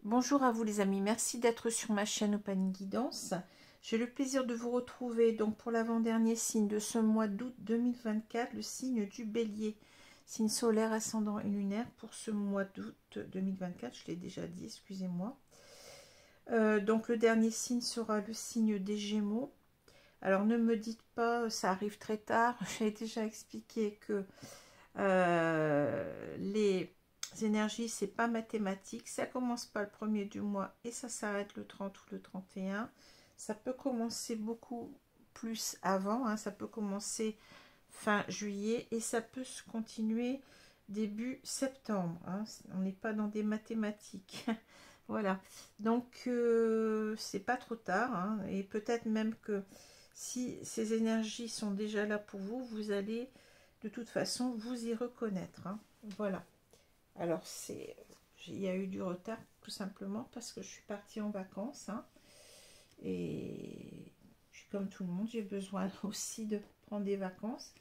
Bonjour à vous les amis, merci d'être sur ma chaîne Opanie Guidance. J'ai le plaisir de vous retrouver donc pour l'avant-dernier signe de ce mois d'août 2024, le signe du Bélier, signe solaire, ascendant et lunaire pour ce mois d'août 2024, je l'ai déjà dit, excusez-moi. Donc le dernier signe sera le signe des Gémeaux. Alors ne me dites pas, ça arrive très tard, j'ai déjà expliqué que les énergies, c'est pas mathématique, ça commence pas le 1er du mois et ça s'arrête le 30 ou le 31. Ça peut commencer beaucoup plus avant, hein, ça peut commencer fin juillet et ça peut se continuer début septembre, hein. On n'est pas dans des mathématiques. Voilà, donc c'est pas trop tard, hein, et peut-être même que si ces énergies sont déjà là pour vous, vous allez de toute façon vous y reconnaître, hein. Voilà. Alors il y a eu du retard tout simplement parce que je suis partie en vacances, hein, et je suis comme tout le monde, j'ai besoin aussi de prendre des vacances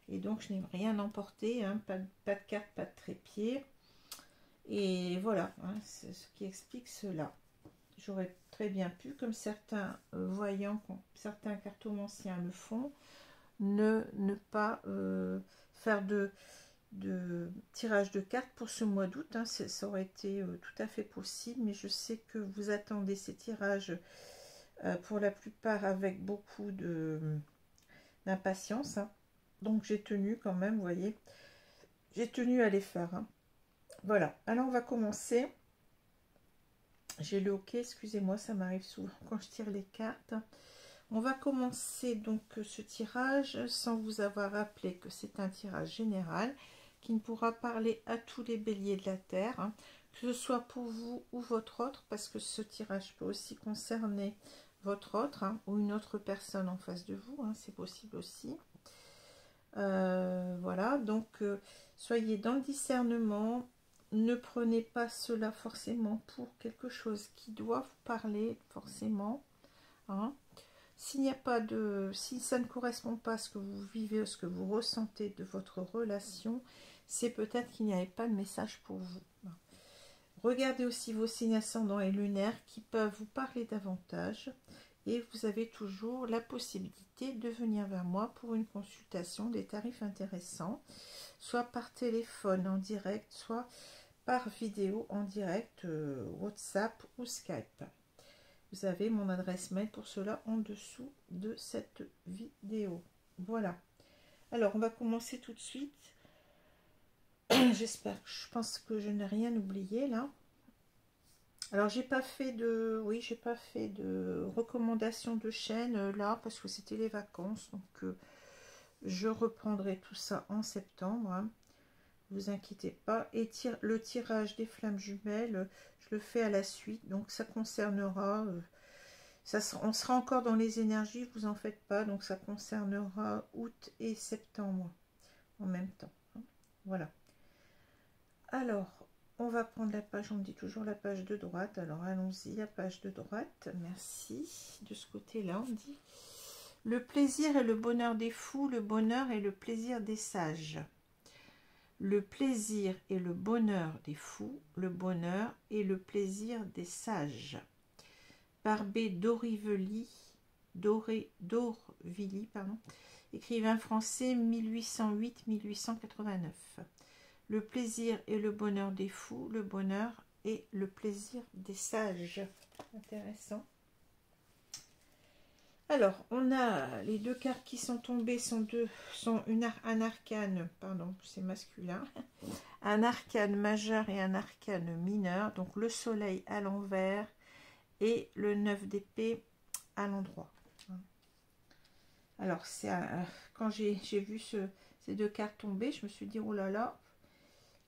et donc je n'ai rien emporté, hein, pas de carte, pas de trépied, et voilà, hein, c'est ce qui explique cela. J'aurais très bien pu, comme certains voyants, certains cartomanciens le font, ne pas faire de tirage de cartes pour ce mois d'août, hein. Ça aurait été tout à fait possible, mais je sais que vous attendez ces tirages pour la plupart avec beaucoup d'impatience, hein. Donc j'ai tenu quand même, vous voyez, j'ai tenu à les faire, hein. Voilà, alors on va commencer. J'ai le OK, excusez-moi, ça m'arrive souvent quand je tire les cartes. On va commencer donc ce tirage sans vous avoir rappelé que c'est un tirage général qui ne pourra parler à tous les béliers de la Terre, hein, que ce soit pour vous ou votre autre, parce que ce tirage peut aussi concerner votre autre, hein, ou une autre personne en face de vous, hein, c'est possible aussi. Voilà, donc soyez dans le discernement, ne prenez pas cela forcément pour quelque chose qui doit vous parler forcément, hein. S'il n'y a pas de, si ça ne correspond pas à ce que vous vivez, à ce que vous ressentez de votre relation, c'est peut-être qu'il n'y avait pas de message pour vous. Regardez aussi vos signes ascendants et lunaires qui peuvent vous parler davantage. Et vous avez toujours la possibilité de venir vers moi pour une consultation, des tarifs intéressants, soit par téléphone en direct, soit par vidéo en direct, WhatsApp ou Skype. Vous avez mon adresse mail pour cela en dessous de cette vidéo. Voilà. Alors, on va commencer tout de suite. J'espère, je pense que je n'ai rien oublié là. Alors, j'ai pas fait de recommandation de chaîne là parce que c'était les vacances. Donc, je reprendrai tout ça en septembre, hein. Vous inquiétez pas. Et le tirage des flammes jumelles, je le fais à la suite. Donc, ça concernera... on sera encore dans les énergies, vous en faites pas, donc ça concernera août et septembre en même temps, hein. Voilà. Alors, on va prendre la page, on dit toujours la page de droite, alors allons-y, la page de droite, merci. De ce côté-là, on dit le plaisir et le bonheur des fous, le bonheur et le plaisir des sages. Le plaisir et le bonheur des fous, le bonheur et le plaisir des sages. Barbé d'Aurevilly, écrivain français 1808-1889. Le plaisir et le bonheur des fous, le bonheur et le plaisir des sages. Intéressant. Alors, on a les deux cartes qui sont tombées, un arcane, pardon, c'est masculin, un arcane majeur et un arcane mineur, donc le soleil à l'envers et le 9 d'épée à l'endroit. Alors, quand j'ai vu ces deux cartes tomber, je me suis dit, oh là là,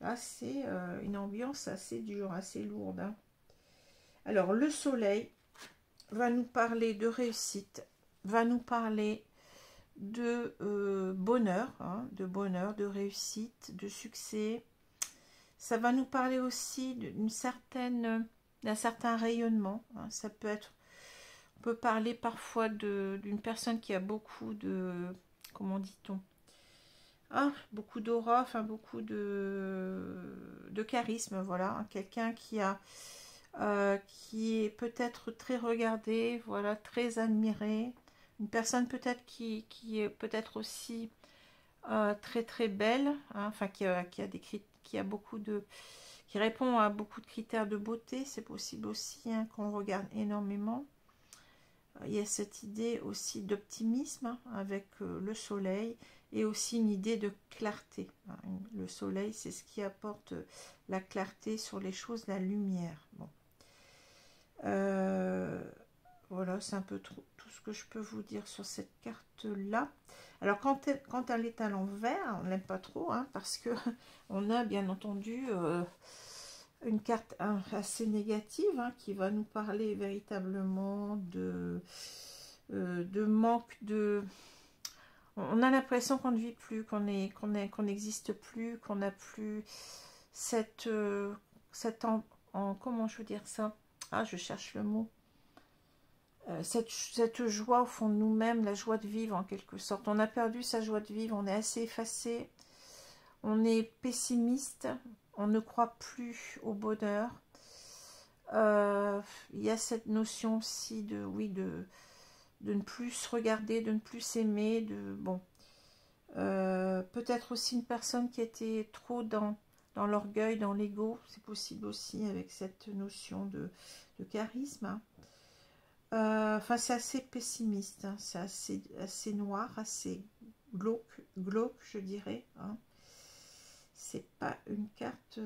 là c'est une ambiance assez dure, assez lourde. Hein. Alors, le soleil va nous parler de réussite, va nous parler de bonheur, hein, de réussite, de succès. Ça va nous parler aussi d'un certain rayonnement. Hein. Ça peut être, on peut parler parfois d'une personne qui a beaucoup de, comment dit-on, beaucoup d'aura, enfin beaucoup de charisme, voilà. Hein. Quelqu'un qui est peut-être très regardé, voilà, très admiré. Une personne peut-être qui est peut-être aussi très très belle, hein, enfin qui a beaucoup de, qui répond à beaucoup de critères de beauté. C'est possible aussi hein, qu'on regarde énormément. Il y a cette idée aussi d'optimisme hein, avec le soleil et aussi une idée de clarté. Hein. Le soleil, c'est ce qui apporte la clarté sur les choses, la lumière. Bon. Voilà, c'est un peu tout ce que je peux vous dire sur cette carte-là. Alors, quand elle est à l'envers, on n'aime pas trop, hein, parce que on a bien entendu une carte assez négative, hein, qui va nous parler véritablement de manque de... On a l'impression qu'on ne vit plus, qu'on n'existe plus, qu'on n'a plus comment je veux dire ça? Ah, je cherche le mot. Cette joie au fond de nous-mêmes, la joie de vivre en quelque sorte. On a perdu sa joie de vivre, on est assez effacé, on est pessimiste, on ne croit plus au bonheur. Il y a cette notion aussi de ne plus se regarder, de ne plus s'aimer, peut-être aussi une personne qui était trop dans l'orgueil, dans l'ego, c'est possible aussi avec cette notion de charisme. Hein. Enfin, c'est assez pessimiste, hein. C'est assez noir, assez glauque, je dirais. Hein. C'est pas une carte...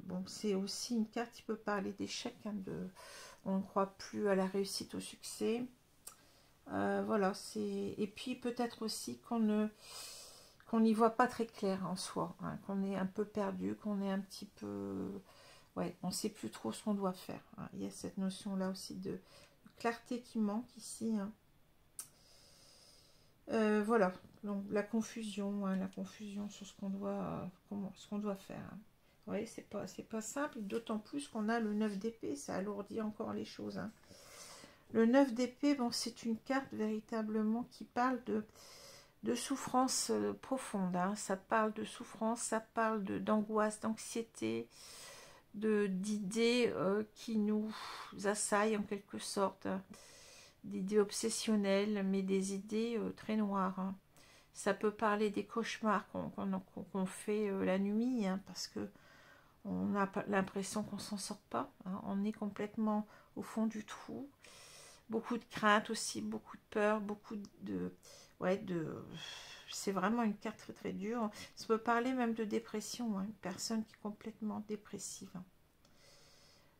bon, c'est aussi une carte qui peut parler d'échec. Hein, on ne croit plus à la réussite, au succès. Voilà, c'est... Et puis peut-être aussi qu'on n'y voit pas très clair en soi. Hein, qu'on est un peu perdu, qu'on est un petit peu... Ouais, on ne sait plus trop ce qu'on doit faire. Hein. Il y a cette notion-là aussi de clarté qui manque ici. Hein. Voilà, donc la confusion, hein, la confusion sur ce qu'on doit faire. Hein. Oui, c'est pas simple, d'autant plus qu'on a le 9 d'épée, ça alourdit encore les choses. Hein. Le 9 d'épée, bon, c'est une carte véritablement qui parle de souffrance profonde. Hein. Ça parle de souffrance, ça parle d'angoisse, d'anxiété, d'idées qui nous assaillent en quelque sorte, d'idées obsessionnelles, mais des idées très noires. Hein. Ça peut parler des cauchemars qu'on fait la nuit, hein, parce que on a l'impression qu'on s'en sort pas. Hein. On est complètement au fond du trou. Beaucoup de crainte aussi, beaucoup de peur, beaucoup de... Ouais, c'est vraiment une carte très très dure. Ça peut parler même de dépression, hein, une personne qui est complètement dépressive.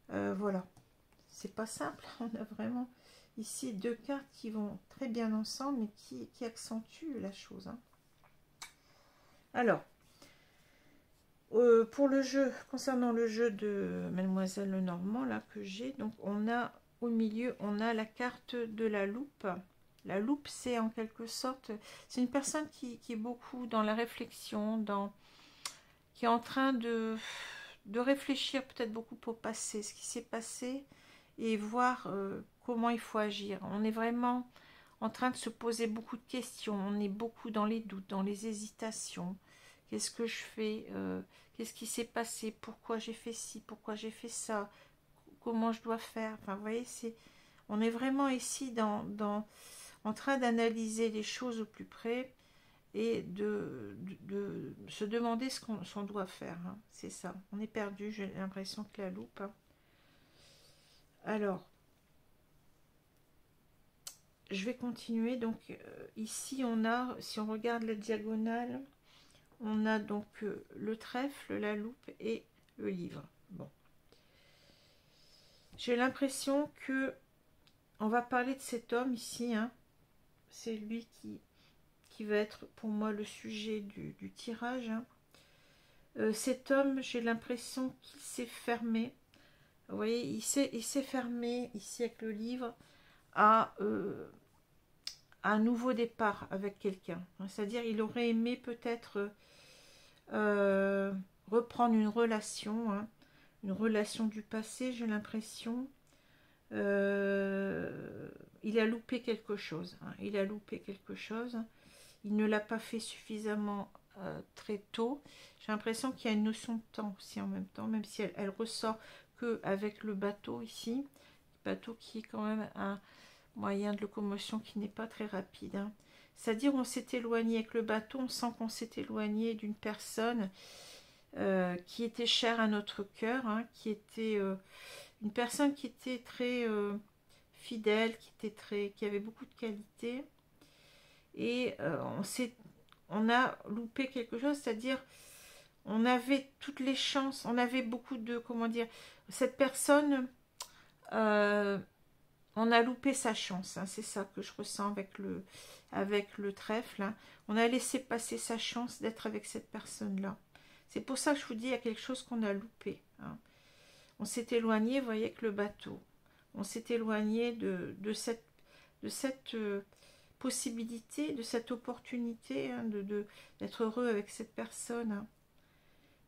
Voilà, c'est pas simple. On a vraiment ici deux cartes qui vont très bien ensemble, mais qui accentuent la chose. Hein. Alors, pour le jeu, concernant le jeu de Mademoiselle Lenormand, là, que j'ai, donc on a au milieu, on a la carte de la loupe. La loupe, c'est en quelque sorte, c'est une personne qui est beaucoup dans la réflexion, qui est en train de réfléchir peut-être beaucoup au passé, ce qui s'est passé, et voir comment il faut agir. On est vraiment en train de se poser beaucoup de questions, on est beaucoup dans les doutes, dans les hésitations. Qu'est-ce que je fais? Qu'est-ce qui s'est passé? Pourquoi j'ai fait ci? Pourquoi j'ai fait ça? Comment je dois faire? Enfin, vous voyez, on est vraiment ici en train d'analyser les choses au plus près et de se demander ce qu'on doit faire. Hein. C'est ça. On est perdu, j'ai l'impression que la loupe. Hein. Alors, je vais continuer. Donc, ici, on a, si on regarde la diagonale, on a donc le trèfle, la loupe et le livre. Bon. J'ai l'impression que on va parler de cet homme ici. Hein. C'est lui qui va être pour moi le sujet du tirage. Cet homme, j'ai l'impression qu'il s'est fermé. Vous voyez, il s'est fermé ici avec le livre à un nouveau départ avec quelqu'un. C'est-à-dire, il aurait aimé peut-être reprendre une relation du passé, j'ai l'impression. Il a loupé quelque chose. Il a loupé quelque chose. Il ne l'a pas fait suffisamment très tôt. J'ai l'impression qu'il y a une notion de temps aussi en même temps, même si elle ressort que avec le bateau ici. Le bateau qui est quand même un moyen de locomotion qui n'est pas très rapide. C'est-à-dire on s'est éloigné avec le bateau, on sent qu'on s'est éloigné d'une personne qui était chère à notre cœur, qui était une personne qui était très fidèle, qui avait beaucoup de qualités. Et on a loupé quelque chose, c'est-à-dire on avait toutes les chances, on avait beaucoup de, comment dire, cette personne, on a loupé sa chance, c'est ça que je ressens avec le trèfle, on a laissé passer sa chance d'être avec cette personne-là. C'est pour ça que je vous dis, il y a quelque chose qu'on a loupé. On s'est éloigné, vous voyez, avec le bateau. On s'est éloigné de cette possibilité, de cette opportunité d'être heureux avec cette personne.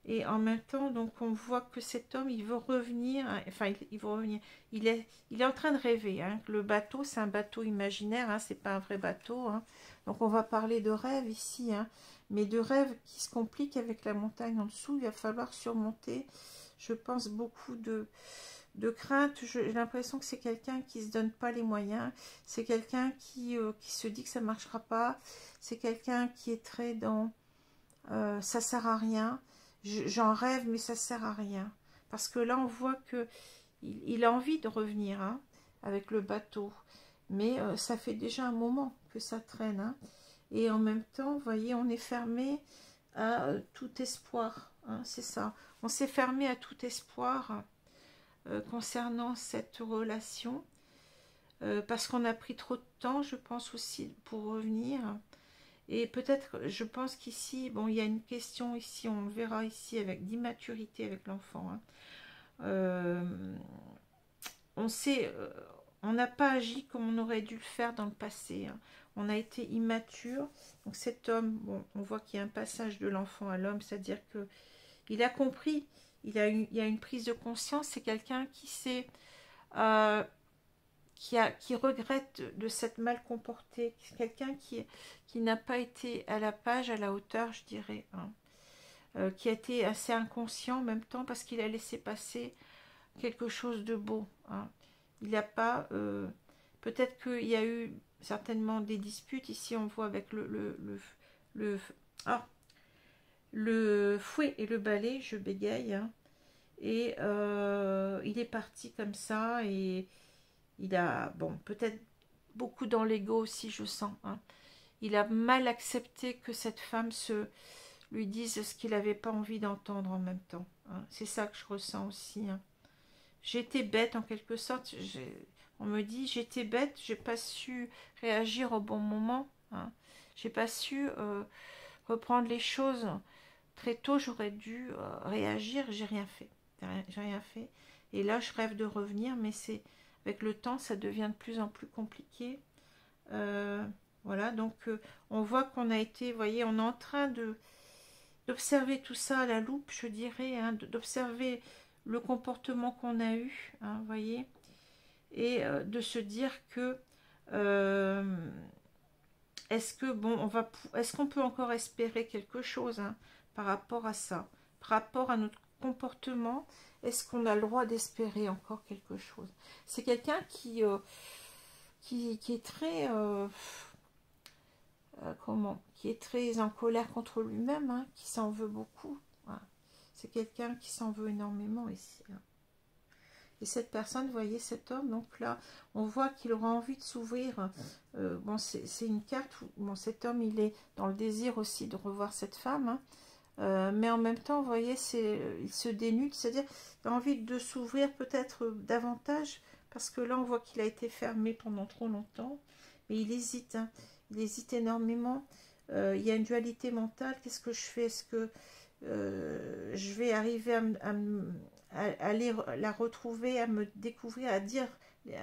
Et en même temps, donc on voit que cet homme, il veut revenir, enfin il veut revenir, il est en train de rêver. Le bateau, c'est un bateau imaginaire, c'est pas un vrai bateau. Donc on va parler de rêve ici, mais de rêve qui se complique avec la montagne en dessous. Il va falloir surmonter, je pense, beaucoup de crainte. J'ai l'impression que c'est quelqu'un qui se donne pas les moyens, c'est quelqu'un qui se dit que ça marchera pas, c'est quelqu'un qui est très dans ça sert à rien, j'en rêve mais ça sert à rien, parce que là on voit que il a envie de revenir avec le bateau, mais ça fait déjà un moment que ça traîne, et en même temps, vous voyez, on est fermé à tout espoir, c'est ça, on s'est fermé à tout espoir concernant cette relation, parce qu'on a pris trop de temps, je pense aussi, pour revenir. Et peut-être, je pense qu'ici, bon, il y a une question ici, on le verra ici, avec d'immaturité avec l'enfant. On n'a pas agi comme on aurait dû le faire dans le passé. On a été immature. Donc cet homme, bon, on voit qu'il y a un passage de l'enfant à l'homme, c'est-à-dire que il a compris, il y a une prise de conscience. C'est quelqu'un qui sait, qui regrette de s'être mal comporté, quelqu'un qui n'a pas été à la page, à la hauteur, je dirais, qui a été assez inconscient en même temps, parce qu'il a laissé passer quelque chose de beau. Il n'y a pas... peut-être qu'il y a eu certainement des disputes, ici on voit avec le fouet et le balai, je bégaye, et il est parti comme ça, et il a, bon, peut-être beaucoup dans l'ego aussi, je sens. Il a mal accepté que cette femme lui dise ce qu'il n'avait pas envie d'entendre en même temps. C'est ça que je ressens aussi. J'étais bête en quelque sorte. On me dit, j'étais bête, j'ai pas su réagir au bon moment. J'ai pas su reprendre les choses très tôt. J'aurais dû réagir. J'ai rien fait. J'ai rien fait. Et là, je rêve de revenir, mais c'est... Avec le temps, ça devient de plus en plus compliqué. Voilà, donc on voit qu'on a été, vous voyez, on est en train d'observer tout ça à la loupe, je dirais, d'observer le comportement qu'on a eu, vous voyez, et de se dire que est-ce que bon, est-ce qu'on peut encore espérer quelque chose par rapport à ça, par rapport à notre comportement? Est-ce qu'on a le droit d'espérer encore quelque chose? C'est quelqu'un qui est très qui est très en colère contre lui-même, qui s'en veut beaucoup. C'est quelqu'un qui s'en veut énormément ici. Et cette personne, vous voyez, cet homme, donc là, on voit qu'il aura envie de s'ouvrir. Bon, c'est une carte où, bon, cet homme, il est dans le désir aussi de revoir cette femme, mais en même temps, vous voyez, il se dénude, c'est-à-dire qu'il a envie de s'ouvrir peut-être davantage, parce que là, on voit qu'il a été fermé pendant trop longtemps, mais il hésite, il hésite énormément. il y a une dualité mentale. Qu'est-ce que je fais? Est-ce que je vais arriver à aller la retrouver, à me découvrir, à dire...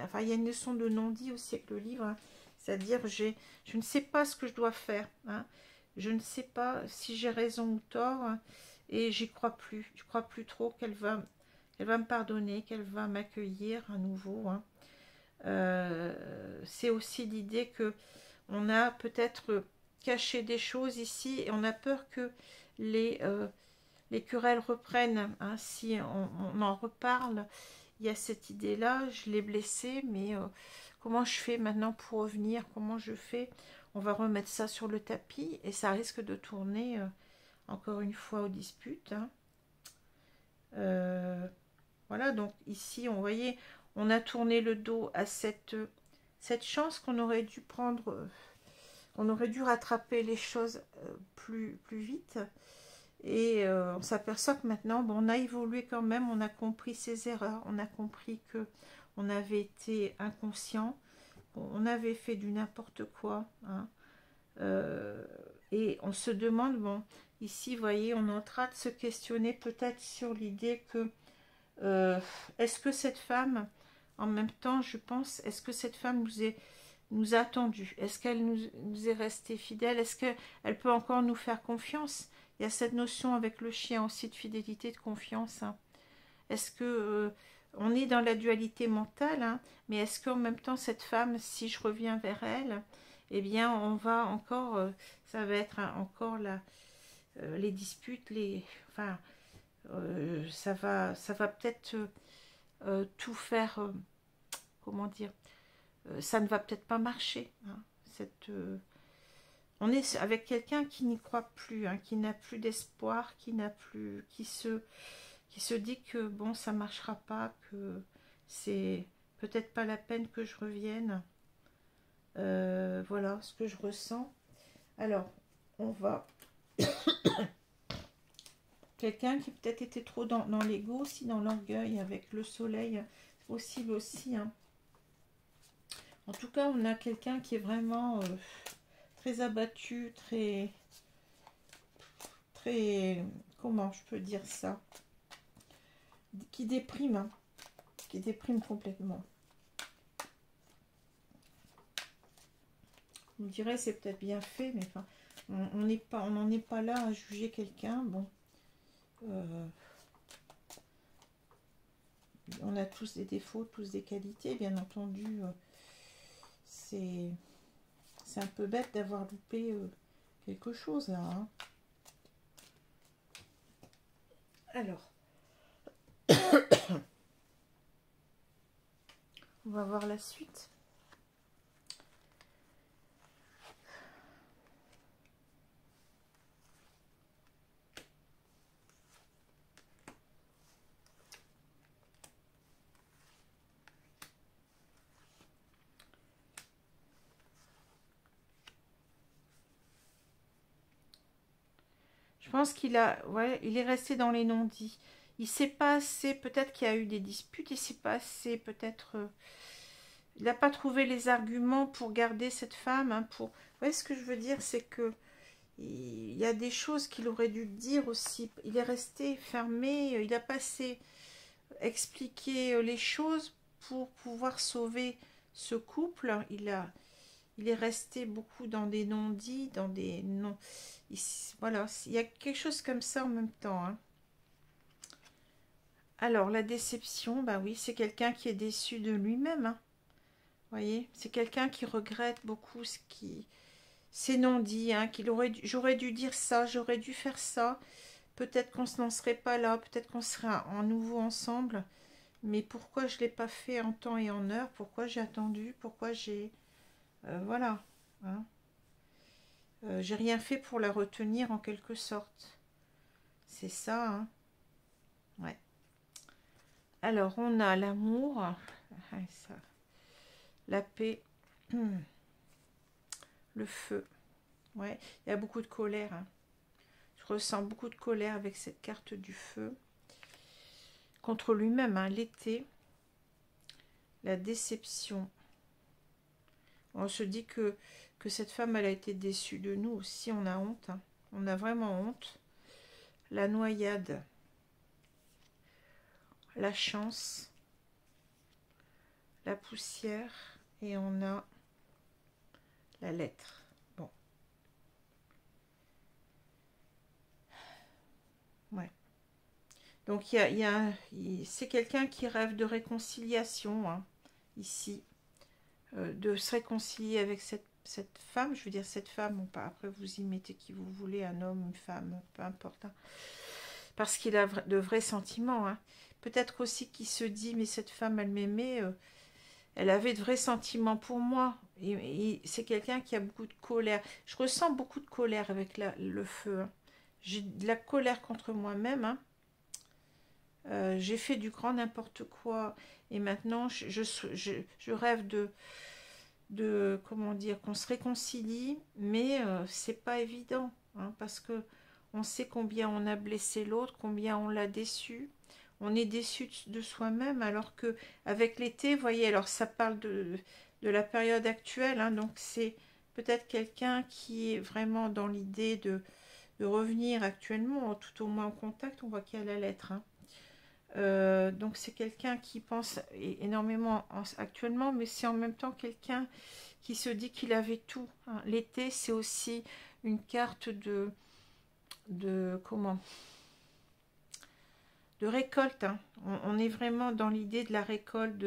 Enfin, il y a une leçon de non-dit aussi avec le livre, hein. C'est-à-dire, je ne sais pas ce que je dois faire, hein. Je ne sais pas si j'ai raison ou tort, hein, et j'y crois plus. Je crois plus trop qu'elle va me pardonner, qu'elle va m'accueillir à nouveau, hein. C'est aussi l'idée que on a peut-être caché des choses ici et on a peur que les querelles reprennent, hein. Si on en reparle, il y a cette idée-là, je l'ai blessée, mais comment je fais maintenant pour revenir? Comment je fais? On va remettre ça sur le tapis et ça risque de tourner encore une fois aux disputes, hein. Voilà, donc ici, on voyait, on a tourné le dos à cette chance qu'on aurait dû prendre, on aurait dû rattraper les choses plus vite. Et on s'aperçoit que maintenant, bon, on a évolué quand même, on a compris ses erreurs, on a compris que on avait été inconscient, on avait fait du n'importe quoi, hein. Et on se demande, bon, ici, vous voyez, on est en train de se questionner peut-être sur l'idée que est-ce que cette femme, en même temps, je pense, est-ce que cette femme nous a attendus? Est-ce qu'elle nous est restée fidèle? Est-ce qu'elle peut encore nous faire confiance? Il y a cette notion avec le chien aussi de fidélité, de confiance, hein. Est-ce que on est dans la dualité mentale, hein, mais est-ce qu'en même temps, cette femme, si je reviens vers elle, eh bien, on va encore, ça va être encore les disputes, enfin, ça va peut-être tout faire, comment dire, ça ne va peut-être pas marcher, hein, on est avec quelqu'un qui n'y croit plus, hein, qui n'a plus d'espoir, qui se dit que bon, ça marchera pas, que c'est peut-être pas la peine que je revienne. Voilà ce que je ressens. Alors, on va... Quelqu'un qui peut-être était trop dans l'ego, aussi dans l'orgueil, avec le soleil, possible aussi, hein. En tout cas, on a quelqu'un qui est vraiment très abattu, très, comment je peux dire ça, qui déprime, hein, qui déprime complètement. On dirait c'est peut-être bien fait, mais enfin, on n'en est pas là à juger quelqu'un. Bon, on a tous des défauts, tous des qualités, bien entendu. C'est un peu bête d'avoir loupé quelque chose là, hein. Alors, on va voir la suite. Je pense qu'il a, ouais, il est resté dans les non-dits. Il sait pas assez, peut-être qu'il y a eu des disputes, il sait pas assez, peut-être, il n'a pas trouvé les arguments pour garder cette femme, hein, pour... Vous voyez ce que je veux dire, c'est que il y a des choses qu'il aurait dû dire aussi. Il est resté fermé, il n'a pas assez expliqué les choses pour pouvoir sauver ce couple. Il est resté beaucoup dans des non-dits, dans des non... Voilà, il y a quelque chose comme ça en même temps, hein. Alors, la déception, bah oui, c'est quelqu'un qui est déçu de lui-même, hein. Vous voyez, c'est quelqu'un qui regrette beaucoup ce qui... C'est non-dit, hein, j'aurais dû dire ça, j'aurais dû faire ça. Peut-être qu'on n'en serait pas là, peut-être qu'on serait à nouveau ensemble. Mais pourquoi je ne l'ai pas fait en temps et en heure? Pourquoi j'ai attendu? Pourquoi j'ai... voilà, hein. J'ai rien fait pour la retenir en quelque sorte. C'est ça, hein. Ouais. Alors, on a l'amour, la paix, le feu. Ouais, il y a beaucoup de colère, hein. Je ressens beaucoup de colère avec cette carte du feu. Contre lui-même, hein, l'été, la déception. On se dit que que cette femme, elle a été déçue de nous aussi. On a honte, hein. On a vraiment honte. La noyade, la chance, la poussière, et on a la lettre. Bon. Ouais. Donc, c'est quelqu'un qui rêve de réconciliation, hein, ici. De se réconcilier avec cette femme. Je veux dire, cette femme, bon, après vous y mettez qui vous voulez, un homme, une femme, peu importe. Hein. Parce qu'il a de vrais sentiments. Hein. Peut-être aussi qu'il se dit, mais cette femme, elle m'aimait, elle avait de vrais sentiments pour moi. Et c'est quelqu'un qui a beaucoup de colère. Je ressens beaucoup de colère avec le feu. Hein. J'ai de la colère contre moi-même. Hein. J'ai fait du grand n'importe quoi. Et maintenant, je rêve de comment dire, qu'on se réconcilie. Mais c'est pas évident. Hein, parce que on sait combien on a blessé l'autre, combien on l'a déçu. On est déçu de soi-même, alors que avec l'été, vous voyez, alors ça parle de la période actuelle, hein, donc c'est peut-être quelqu'un qui est vraiment dans l'idée de revenir actuellement, tout au moins en contact. On voit qu'il y a la lettre. Hein. Donc c'est quelqu'un qui pense énormément actuellement, mais c'est en même temps quelqu'un qui se dit qu'il avait tout. Hein. L'été, c'est aussi une carte de comment, de récolte. Hein. On est vraiment dans l'idée de la récolte,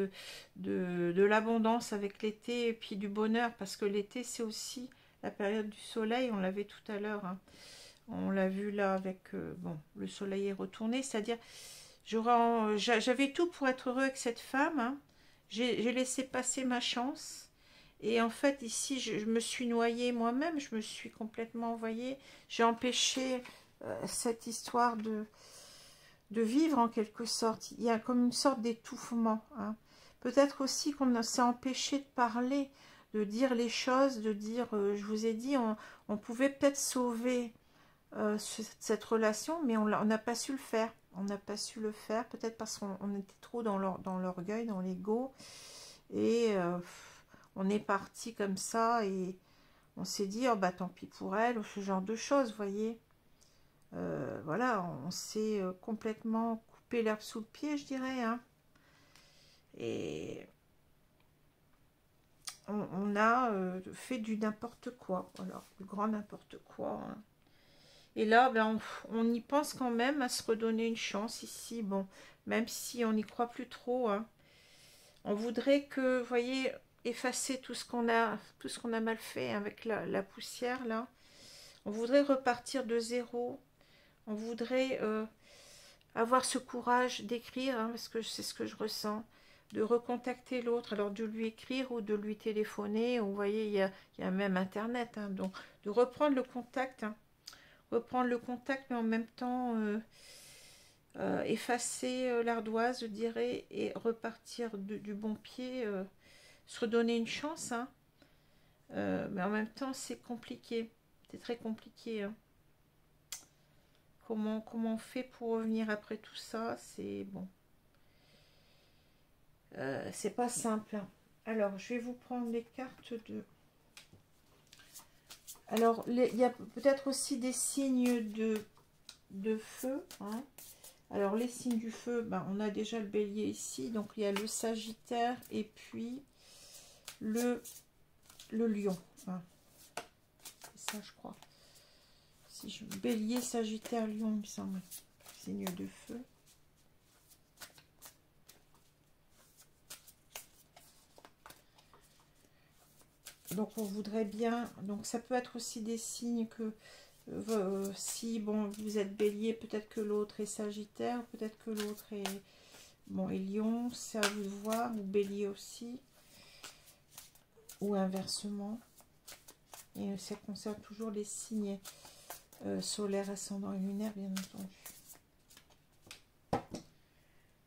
de l'abondance avec l'été, et puis du bonheur, parce que l'été, c'est aussi la période du soleil. On l'avait tout à l'heure. Hein. On l'a vu là avec... bon, le soleil est retourné, c'est-à-dire... J'avais tout pour être heureux avec cette femme. Hein. J'ai laissé passer ma chance. Et en fait, ici, je me suis noyée moi-même. Je me suis complètement envoyée. J'ai empêché cette histoire de vivre en quelque sorte. Il y a comme une sorte d'étouffement. Hein. Peut-être aussi qu'on s'est empêché de parler, de dire les choses, de dire, je vous ai dit, on pouvait peut-être sauver cette relation, mais on n'a pas su le faire. On n'a pas su le faire, peut-être parce qu'on était trop dans l'orgueil, dans l'ego. Et on est parti comme ça et on s'est dit, oh bah tant pis pour elle, ou ce genre de choses, vous voyez. Voilà, on s'est complètement coupé l'herbe sous le pied, je dirais. Hein. Et on a fait du n'importe quoi, alors du grand n'importe quoi. Hein. Et là, ben, on y pense quand même à se redonner une chance ici. Bon, même si on n'y croit plus trop. Hein. On voudrait que, vous voyez, effacer tout ce qu'on a mal fait avec la poussière, là. On voudrait repartir de zéro. On voudrait avoir ce courage d'écrire, hein, parce que c'est ce que je ressens, de recontacter l'autre, alors de lui écrire ou de lui téléphoner. Vous voyez, il y a même Internet. Hein, donc, de reprendre le contact, hein. Reprendre le contact, mais en même temps effacer l'ardoise, je dirais, et repartir du bon pied, se redonner une chance. Hein. Mais en même temps, c'est compliqué. C'est très compliqué. Hein. Comment on fait pour revenir après tout ça? C'est bon. C'est pas simple. Hein. Alors, je vais vous prendre les cartes de... Alors, il y a peut-être aussi des signes de feu. Hein. Alors, les signes du feu, ben, on a déjà le bélier ici. Donc, il y a le sagittaire et puis le lion. Hein. C'est ça, je crois. Si je bélier, sagittaire, lion, il me semble. Signe de feu. Donc, on voudrait bien... Donc, ça peut être aussi des signes que... si, bon, vous êtes bélier, peut-être que l'autre est sagittaire, peut-être que l'autre est... Bon, et lion, c'est à vous de voir, ou bélier aussi. Ou inversement. Et ça concerne toujours les signes solaires, ascendant et lunaire, bien entendu.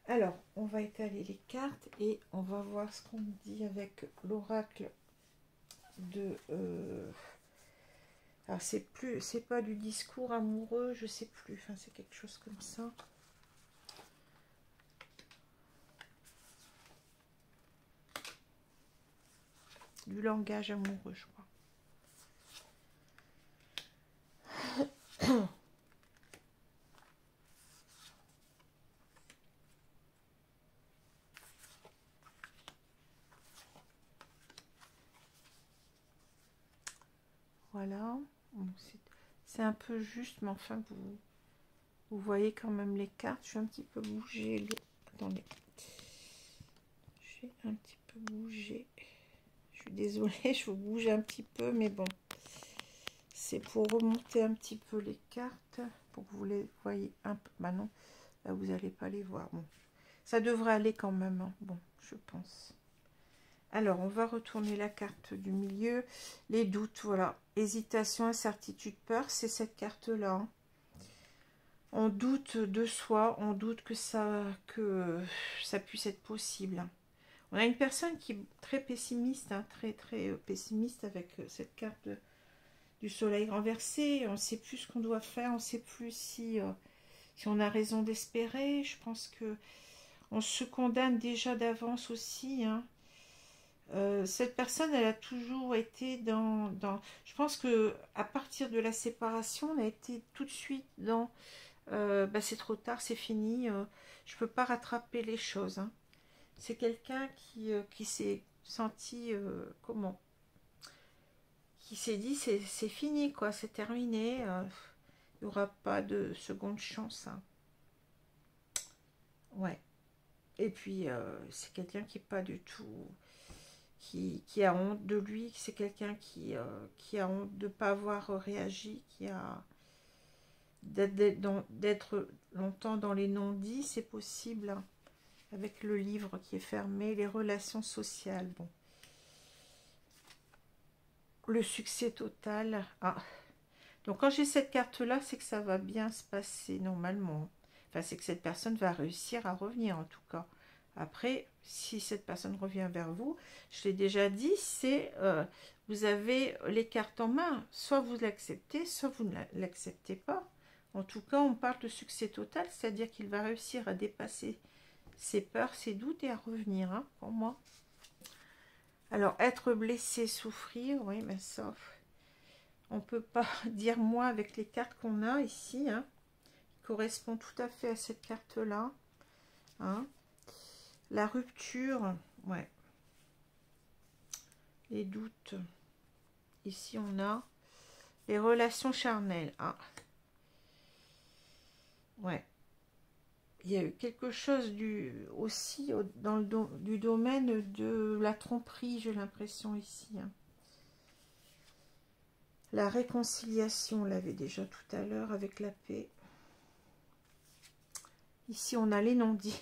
Alors, on va étaler les cartes et on va voir ce qu'on dit avec l'oracle de... alors, c'est pas du discours amoureux, je sais plus. Enfin, c'est quelque chose comme ça. Du langage amoureux, je crois. Voilà. Bon, c'est un peu juste, mais enfin, vous voyez quand même les cartes. Je vais un petit peu bouger le... Attendez. Je vais un petit peu bouger. Je suis désolée, je vous bouge un petit peu, mais bon. C'est pour remonter un petit peu les cartes, pour que vous les voyez un peu. Bah non, là, vous n'allez pas les voir. Bon. Ça devrait aller quand même, hein. Bon, je pense. Alors, on va retourner la carte du milieu. Les doutes, voilà. Hésitation, incertitude, peur, c'est cette carte-là. Hein. On doute de soi, on doute que ça puisse être possible. On a une personne qui est très pessimiste, hein, très pessimiste avec cette carte du soleil renversé. On ne sait plus ce qu'on doit faire, on ne sait plus si on a raison d'espérer. Je pense que on se condamne déjà d'avance aussi, hein. Cette personne, elle a toujours été je pense que à partir de la séparation, on a été tout de suite dans bah, c'est trop tard, c'est fini, je peux pas rattraper les choses, hein. C'est quelqu'un qui s'est senti comment, qui s'est dit c'est fini, quoi, c'est terminé, il n'y aura pas de seconde chance, hein. Ouais. Et puis c'est quelqu'un qui est pas du tout, qui a honte de lui, c'est quelqu'un qui a honte de ne pas avoir réagi, qui a d'être longtemps dans les non-dits, c'est possible, hein, avec le livre qui est fermé, les relations sociales, bon. Le succès total. Ah. Donc quand j'ai cette carte-là, c'est que ça va bien se passer normalement. Enfin, c'est que cette personne va réussir à revenir en tout cas. Après, si cette personne revient vers vous, je l'ai déjà dit, c'est vous avez les cartes en main. Soit vous l'acceptez, soit vous ne l'acceptez pas. En tout cas, on parle de succès total, c'est-à-dire qu'il va réussir à dépasser ses peurs, ses doutes et à revenir, hein, pour moi. Alors, être blessé, souffrir, oui, mais ça, on ne peut pas dire moi avec les cartes qu'on a ici, hein, qui correspond tout à fait à cette carte-là, hein. La rupture, ouais. Les doutes. Ici, on a les relations charnelles. Ah. Ouais. Il y a eu quelque chose aussi dans du domaine de la tromperie, j'ai l'impression ici, hein. La réconciliation, on l'avait déjà tout à l'heure avec la paix. Ici, on a les non-dits.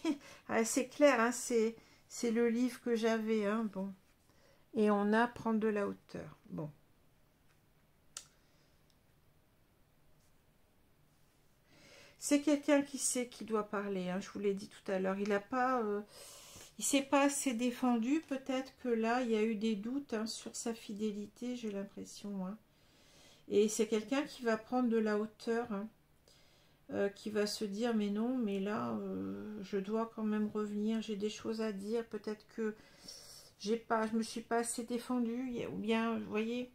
Ah, c'est clair, hein, c'est le livre que j'avais, hein, bon. Et on a prendre de la hauteur. Bon. C'est quelqu'un qui sait qu'il doit parler, hein, je vous l'ai dit tout à l'heure. Il n'a pas... il s'est pas assez défendu. Peut-être que là, il y a eu des doutes, hein, sur sa fidélité, j'ai l'impression, hein. Et c'est quelqu'un qui va prendre de la hauteur, hein. Qui va se dire mais non, mais là je dois quand même revenir, j'ai des choses à dire, peut-être que je me suis pas assez défendue, ou bien vous voyez,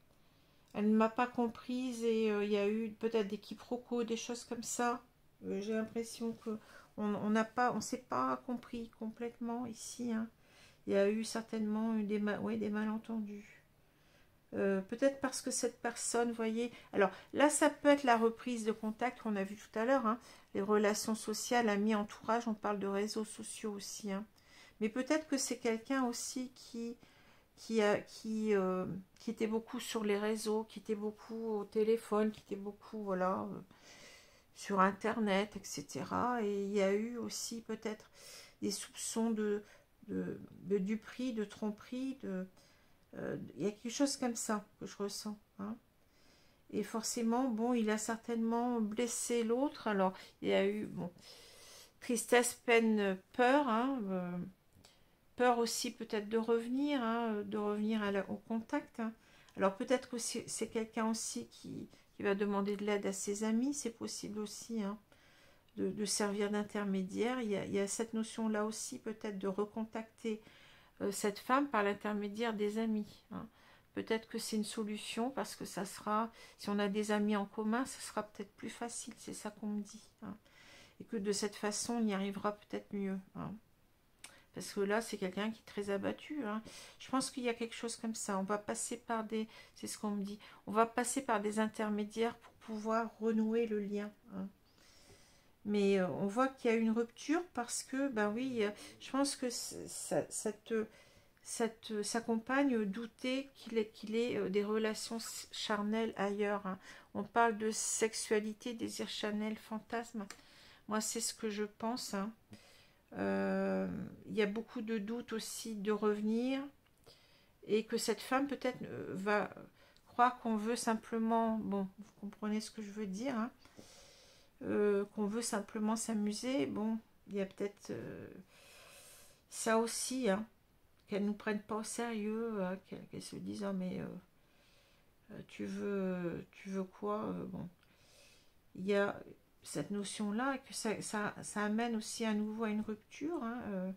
elle ne m'a pas comprise et il y a eu peut-être des quiproquos, des choses comme ça. J'ai l'impression que on s'est pas compris complètement ici, hein. Il y a eu certainement des malentendus. Peut-être parce que cette personne, voyez, alors là ça peut être la reprise de contact qu'on a vu tout à l'heure, hein, les relations sociales, amis, entourage, on parle de réseaux sociaux aussi, hein. Mais peut-être que c'est quelqu'un aussi qui était beaucoup sur les réseaux, qui était beaucoup au téléphone, qui était beaucoup, voilà, sur internet, etc. Et il y a eu aussi peut-être des soupçons de duperie, de tromperie, il y a quelque chose comme ça que je ressens, hein. Et forcément, bon, il a certainement blessé l'autre. Alors, il y a eu, bon, tristesse, peine, peur, hein, peur aussi peut-être de revenir, hein, de revenir au contact, hein. Alors, peut-être que c'est quelqu'un aussi qui va demander de l'aide à ses amis, c'est possible aussi, hein, de servir d'intermédiaire. Il y a cette notion-là aussi, peut-être de recontacter cette femme par l'intermédiaire des amis, hein. Peut-être que c'est une solution parce que ça sera, si on a des amis en commun, ça sera peut-être plus facile, c'est ça qu'on me dit, hein. Et que de cette façon, on y arrivera peut-être mieux, hein. Parce que là, c'est quelqu'un qui est très abattu. Hein. Je pense qu'il y a quelque chose comme ça. On va passer par des... C'est ce qu'on me dit. On va passer par des intermédiaires pour pouvoir renouer le lien. Hein. Mais on voit qu'il y a une rupture parce que, ben oui, je pense que sa compagne doutait qu'il ait des relations charnelles ailleurs. Hein. On parle de sexualité, désir charnel, fantasme. Moi, c'est ce que je pense. Hein. Il y a beaucoup de doutes aussi de revenir. Et que cette femme peut-être va croire qu'on veut simplement... Bon, vous comprenez ce que je veux dire, hein, qu'on veut simplement s'amuser. Bon, il y a peut-être ça aussi, hein, qu'elles ne nous prennent pas au sérieux, qu'elles se disent oh, mais tu veux quoi bon, il y a cette notion-là et que ça amène aussi à nouveau à une rupture. Hein,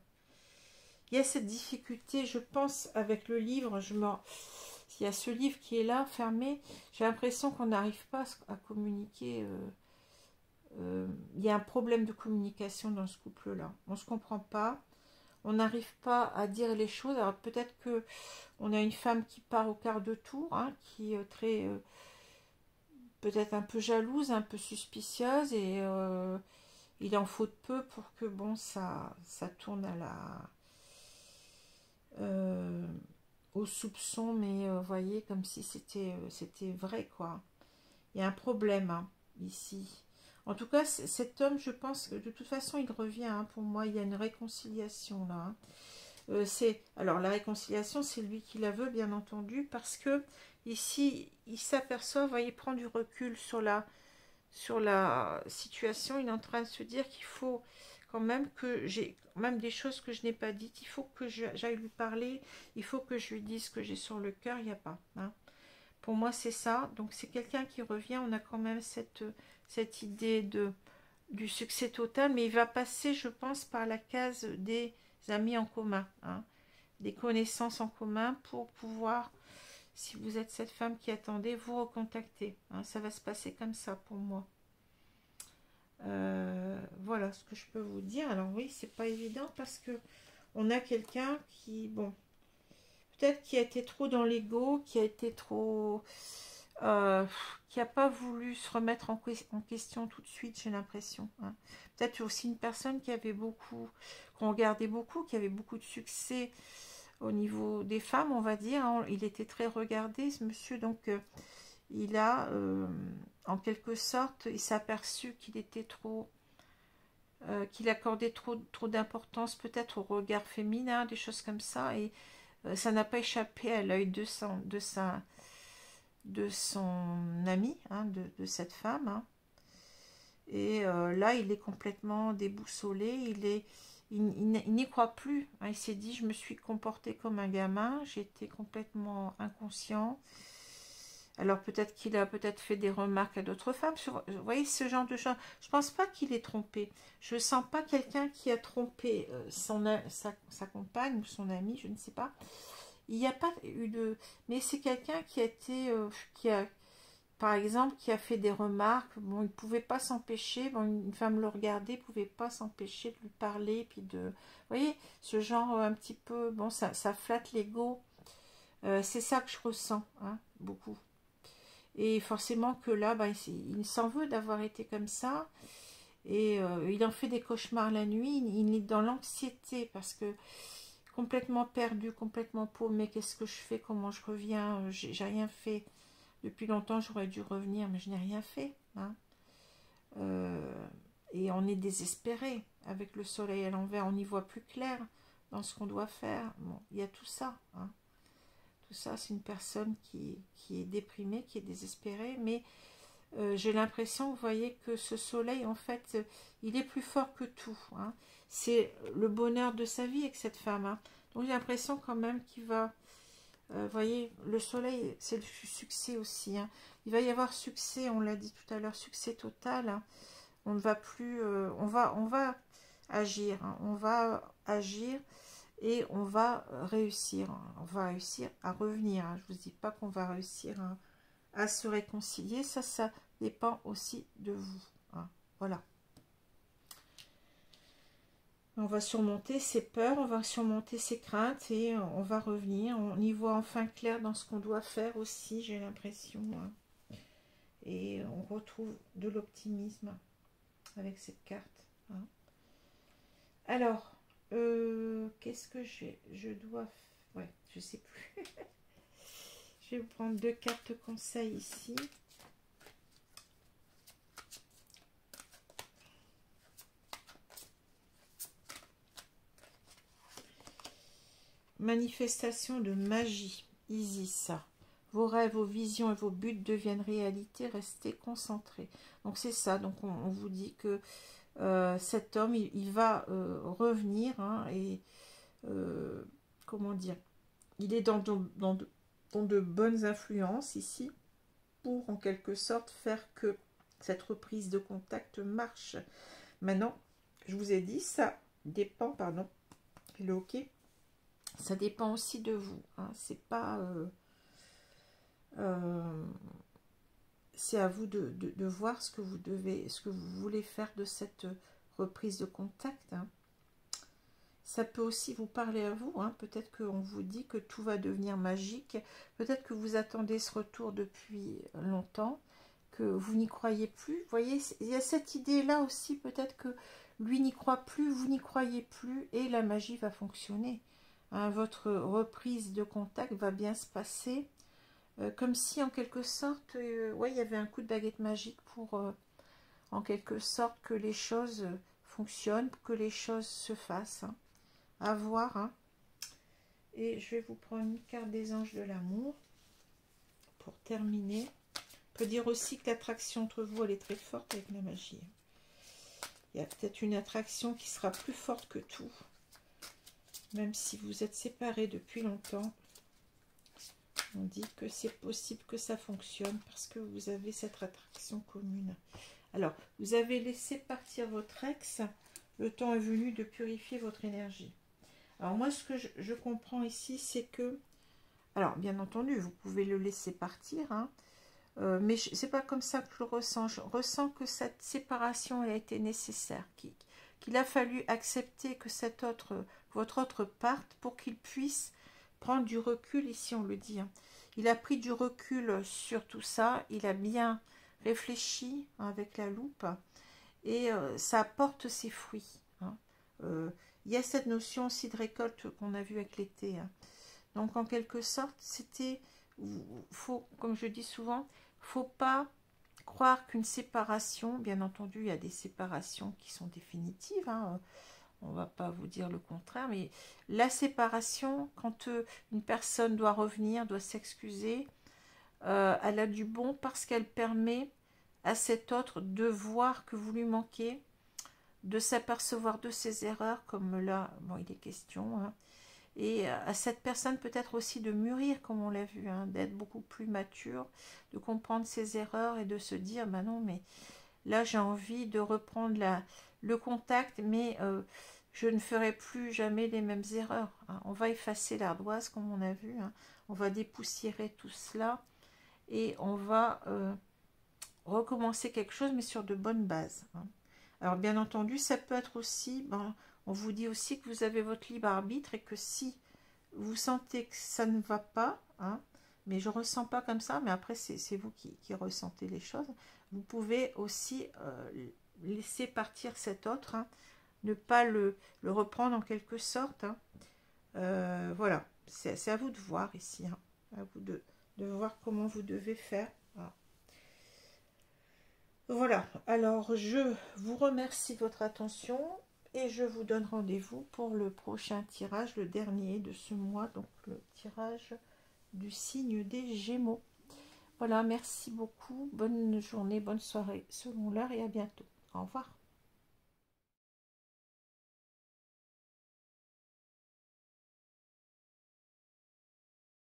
il y a cette difficulté, je pense, avec le livre. Il y a ce livre qui est là, fermé. J'ai l'impression qu'on n'arrive pas à communiquer. Il y a un problème de communication dans ce couple-là. On ne se comprend pas. On n'arrive pas à dire les choses. Alors peut-être que on a une femme qui part au quart de tour, hein, qui est très... peut-être un peu jalouse, un peu suspicieuse. Et il en faut de peu pour que, bon, ça tourne à au soupçon. Mais vous voyez, comme si c'était vrai, quoi. Il y a un problème, hein, ici. En tout cas, cet homme, je pense que de toute façon, il revient. Hein, pour moi, il y a une réconciliation là. Hein. Alors, la réconciliation, c'est lui qui la veut, bien entendu, parce que ici, il s'aperçoit, vous voyez, il prend du recul sur la situation. Il est en train de se dire qu'il faut quand même que j'ai même des choses que je n'ai pas dites. Il faut que j'aille lui parler. Il faut que je lui dise ce que j'ai sur le cœur. Il n'y a pas. Hein. Pour moi, c'est ça. Donc, c'est quelqu'un qui revient. On a quand même cette idée du succès total. Mais il va passer, je pense, par la case des amis en commun. Hein, des connaissances en commun pour pouvoir, si vous êtes cette femme qui attendait, vous recontacter. Hein, ça va se passer comme ça pour moi. Voilà ce que je peux vous dire. Alors oui, c'est pas évident parce que on a quelqu'un qui, bon, peut-être qui a été trop dans l'ego, qui a été trop... qui n'a pas voulu se remettre en question tout de suite, j'ai l'impression. Hein. Peut-être aussi une personne qui avait beaucoup, qu'on regardait beaucoup, qui avait beaucoup de succès au niveau des femmes, on va dire. Hein. Il était très regardé, ce monsieur, donc il a, en quelque sorte, il s'est aperçu qu'il était trop... qu'il accordait trop d'importance peut-être au regard féminin, des choses comme ça, et ça n'a pas échappé à l'œil de son ami, hein, de cette femme. Hein. Et là, il est complètement déboussolé, il n'y croit plus. Hein. Il s'est dit, je me suis comporté comme un gamin, j'étais complètement inconscient. Alors peut-être qu'il a peut-être fait des remarques à d'autres femmes. Vous voyez, ce genre de choses. Je ne pense pas qu'il ait trompé. Je ne sens pas quelqu'un qui a trompé sa compagne ou son ami, je ne sais pas. Il n'y a pas eu de... Mais c'est quelqu'un qui a été... par exemple, qui a fait des remarques. Bon, il ne pouvait pas s'empêcher. Bon, une femme le regardait, il ne pouvait pas s'empêcher de lui parler. Puis de... Vous voyez, ce genre un petit peu... Bon, ça flatte l'ego. C'est ça que je ressens, hein, beaucoup. Et forcément que là, bah, il s'en veut d'avoir été comme ça. Et il en fait des cauchemars la nuit. Il est dans l'anxiété parce que complètement perdu, complètement paumé. Qu'est-ce que je fais? Comment je reviens? J'ai rien fait. Depuis longtemps, j'aurais dû revenir, mais je n'ai rien fait. Hein. Et on est désespéré. Avec le soleil à l'envers, on y voit plus clair dans ce qu'on doit faire. Bon, il y a tout ça. Hein. Tout ça, c'est une personne qui est déprimée, qui est désespérée, mais j'ai l'impression, vous voyez, que ce soleil, en fait, il est plus fort que tout. Hein. C'est le bonheur de sa vie avec cette femme. Hein. Donc j'ai l'impression quand même qu'il va... vous voyez, le soleil, c'est le succès aussi. Hein. Il va y avoir succès, on l'a dit tout à l'heure, succès total. Hein. On ne va plus... on va agir. Hein. On va agir. Et on va réussir. On va réussir à revenir. Je ne vous dis pas qu'on va réussir à se réconcilier. Ça dépend aussi de vous. Voilà. On va surmonter ses peurs, on va surmonter ses craintes et on va revenir. On y voit enfin clair dans ce qu'on doit faire aussi, j'ai l'impression. Hein. Et on retrouve de l'optimisme avec cette carte. Hein. Alors, qu'est-ce que j'ai? Je dois... Ouais, je sais plus. Je vais vous prendre 2 cartes conseils ici. Manifestation de magie. Isis. Vos rêves, vos visions et vos buts deviennent réalité. Restez concentrés. Donc c'est ça. Donc on vous dit que cet homme, il va revenir. Hein, et comment dire? Il est dans de bonnes influences ici. Pour en quelque sorte faire que cette reprise de contact marche. Maintenant, je vous ai dit, ça dépend, pardon, le hockey, ça dépend aussi de vous. Hein, c'est pas... c'est à vous de voir ce que vous devez, ce que vous voulez faire de cette reprise de contact. Hein. Ça peut aussi vous parler à vous. Hein. Peut-être qu'on vous dit que tout va devenir magique. Peut-être que vous attendez ce retour depuis longtemps, que vous n'y croyez plus. Vous voyez, il y a cette idée-là aussi. Peut-être que lui n'y croit plus, vous n'y croyez plus, et la magie va fonctionner. Hein, votre reprise de contact va bien se passer. Comme si, en quelque sorte, ouais, il y avait un coup de baguette magique pour, en quelque sorte, que les choses fonctionnent, que les choses se fassent. Hein. À voir. Hein. Et je vais vous prendre une carte des anges de l'amour pour terminer. On peut dire aussi que l'attraction entre vous, elle est très forte avec la magie. Il y a peut-être une attraction qui sera plus forte que tout. Même si vous êtes séparés depuis longtemps. On dit que c'est possible que ça fonctionne parce que vous avez cette attraction commune. Alors, vous avez laissé partir votre ex. Le temps est venu de purifier votre énergie. Alors moi, ce que je comprends ici, c'est que... Alors, bien entendu, vous pouvez le laisser partir, hein, mais c'est pas comme ça que je le ressens. Je ressens que cette séparation elle a été nécessaire, qu'il a fallu accepter que votre autre parte pour qu'il puisse prendre du recul, ici on le dit. Hein. Il a pris du recul sur tout ça, il a bien réfléchi hein, avec la loupe, et ça apporte ses fruits. Hein. Il y a cette notion aussi de récolte qu'on a vu avec l'été. Hein. Donc, en quelque sorte, c'était... comme je dis souvent, faut pas croire qu'une séparation... Bien entendu, il y a des séparations qui sont définitives. Hein, on va pas vous dire le contraire. Mais la séparation, quand une personne doit revenir, doit s'excuser, elle a du bon parce qu'elle permet à cet autre de voir que vous lui manquez, de s'apercevoir de ses erreurs, comme là, bon, il est question, hein, et à cette personne peut-être aussi de mûrir, comme on l'a vu, hein, d'être beaucoup plus mature, de comprendre ses erreurs et de se dire, bah non, mais là j'ai envie de reprendre le contact, mais je ne ferai plus jamais les mêmes erreurs. Hein. On va effacer l'ardoise, comme on a vu, hein, on va dépoussiérer tout cela, et on va recommencer quelque chose, mais sur de bonnes bases. Hein. Alors, bien entendu, ça peut être aussi, ben, on vous dit aussi que vous avez votre libre arbitre et que si vous sentez que ça ne va pas, hein, mais je ne ressens pas comme ça, mais après, c'est vous qui ressentez les choses, vous pouvez aussi laisser partir cet autre, hein, ne pas le reprendre en quelque sorte. Hein. Voilà, c'est à vous de voir ici, hein, à vous de voir comment vous devez faire. Voilà. Voilà, alors je vous remercie de votre attention et je vous donne rendez-vous pour le prochain tirage, le dernier de ce mois, donc le tirage du signe des Gémeaux. Voilà, merci beaucoup, bonne journée, bonne soirée selon l'heure et à bientôt. Au revoir.